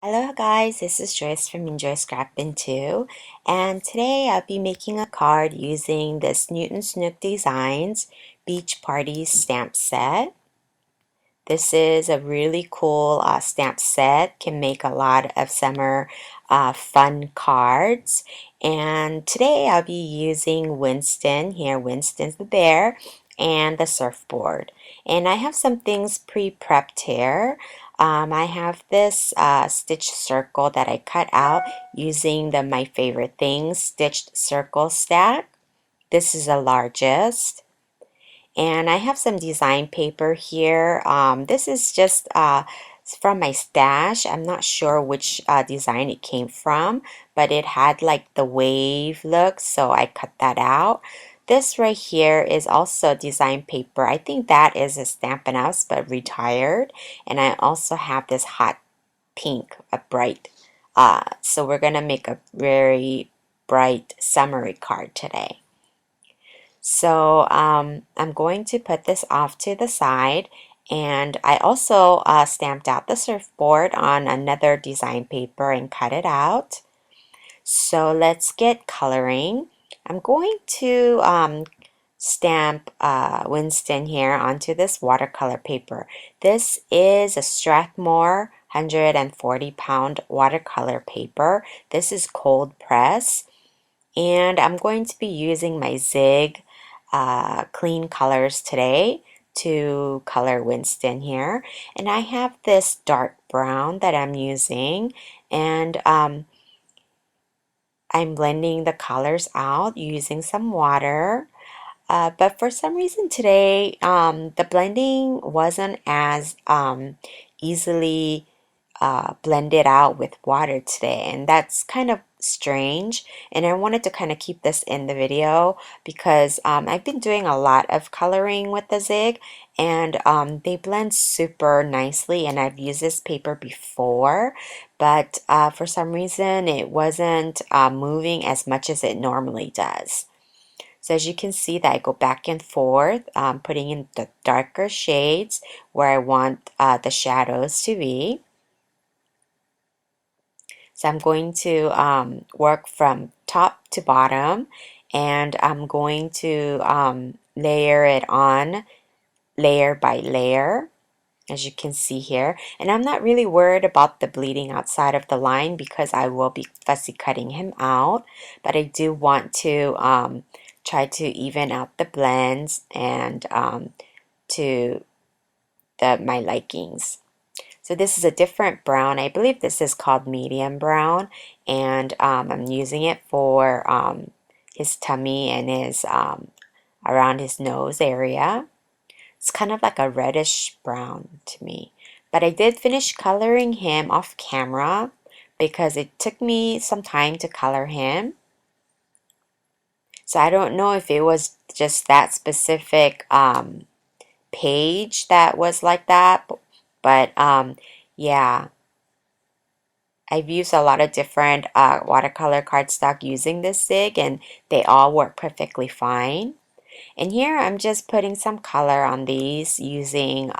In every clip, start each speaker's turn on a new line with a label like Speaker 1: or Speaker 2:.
Speaker 1: Aloha guys, this is Joyce from Enjoy Scrappin' too, and today I'll be making a card using this Newton's Nook Designs Beach Party stamp set. This is a really cool stamp set, can make a lot of summer fun cards. And today I'll be using Winston, here Winston's the bear, and the surfboard. And I have some things pre-prepped here. I have this stitched circle that I cut out using the My Favorite Things stitched circle stack. This is the largest. And I have some design paper here. This is just from my stash. I'm not sure which design it came from, but it had like the wave look, so I cut that out. This right here is also design paper. I think that is a Stampin' Up, but retired. And I also have this hot pink, a bright. So we're gonna make a very bright summery card today. So I'm going to put this off to the side, and I also stamped out the surfboard on another design paper and cut it out. So let's get coloring. I'm going to stamp Winston here onto this watercolor paper. This is a Strathmore 140-pound watercolor paper. This is cold press, and I'm going to be using my Zig clean colors today to color Winston here. And I have this dark brown that I'm using, and I'm blending the colors out using some water. But for some reason today, the blending wasn't as easily blend it out with water today, and that's kind of strange. And I wanted to kind of keep this in the video because I've been doing a lot of coloring with the Zig, and they blend super nicely, and I've used this paper before, but for some reason it wasn't moving as much as it normally does. So as you can see that I go back and forth, putting in the darker shades where I want the shadows to be. So I'm going to work from top to bottom, and I'm going to layer it on layer by layer, as you can see here. And I'm not really worried about the bleeding outside of the line because I will be fussy cutting him out, but I do want to try to even out the blends and to my likings. So this is a different brown. I believe this is called medium brown, and I'm using it for his tummy and his around his nose area. It's kind of like a reddish brown to me. But I did finish coloring him off camera because it took me some time to color him. So I don't know if it was just that specific page that was like that, but yeah, I've used a lot of different watercolor cardstock using this Zig, and they all work perfectly fine. And here I'm just putting some color on these using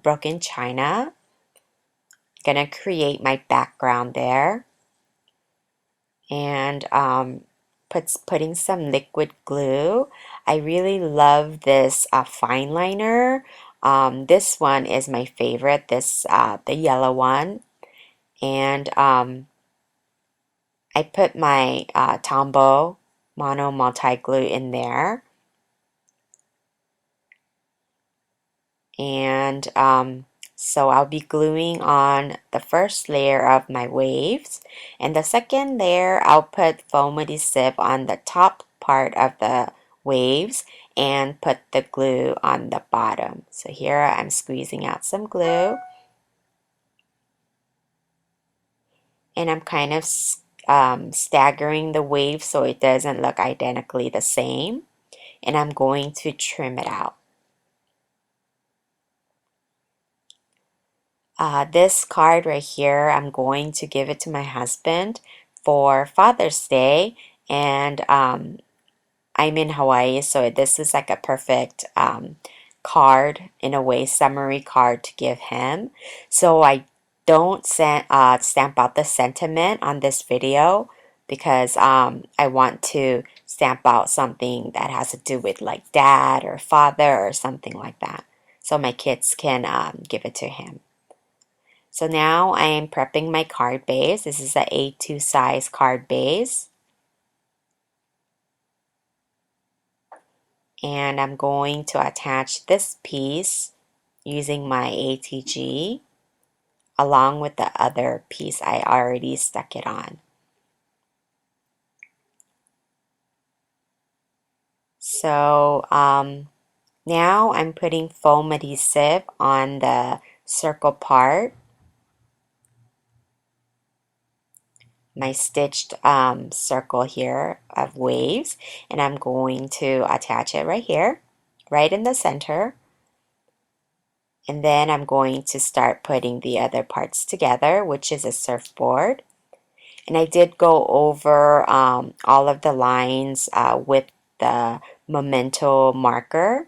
Speaker 1: broken china. Gonna create my background there, and putting some liquid glue. I really love this fine liner. This one is my favorite. This the yellow one, and I put my Tombow Mono Multi Glue in there, and so I'll be gluing on the first layer of my waves, and the second layer I'll put foam adhesive on the top part of the waves and put the glue on the bottom. So here I'm squeezing out some glue, and I'm kind of staggering the waves so it doesn't look identically the same, and I'm going to trim it out. This card right here, I'm going to give it to my husband for Father's Day, and I'm in Hawaii, so this is like a perfect card, in a way, summary card to give him. So I don't stamp out the sentiment on this video because I want to stamp out something that has to do with like dad or father or something like that. So my kids can give it to him. So now I am prepping my card base. This is a A2 size card base. And I'm going to attach this piece using my ATG along with the other piece I already stuck it on. So now I'm putting foam adhesive on the circle part, my stitched circle here of waves, and I'm going to attach it right here, right in the center. And then I'm going to start putting the other parts together, which is a surfboard. And I did go over all of the lines with the memento marker.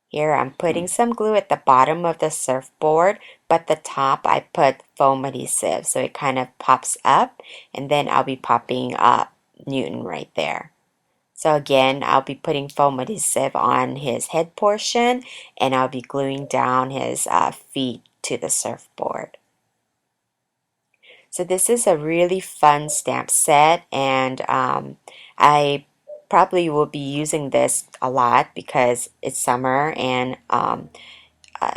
Speaker 1: Here I'm putting some glue at the bottom of the surfboard, but the top I put foam adhesive so it kind of pops up, and then I'll be popping up Newton right there. So again, I'll be putting foam adhesive on his head portion, and I'll be gluing down his feet to the surfboard. So this is a really fun stamp set, and I probably will be using this a lot because it's summer and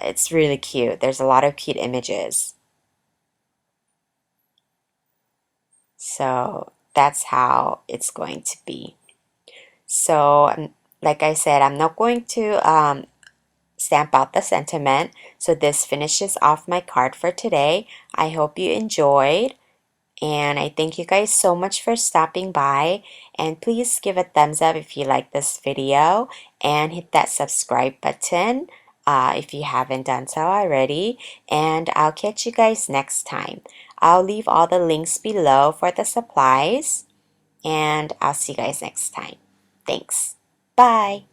Speaker 1: it's really cute. There's a lot of cute images. So that's how it's going to be. So like I said, I'm not going to stamp out the sentiment. So this finishes off my card for today. I hope you enjoyed. And I thank you guys so much for stopping by. And please give a thumbs up if you like this video. And hit that subscribe button if you haven't done so already. And I'll catch you guys next time. I'll leave all the links below for the supplies. And I'll see you guys next time. Thanks. Bye.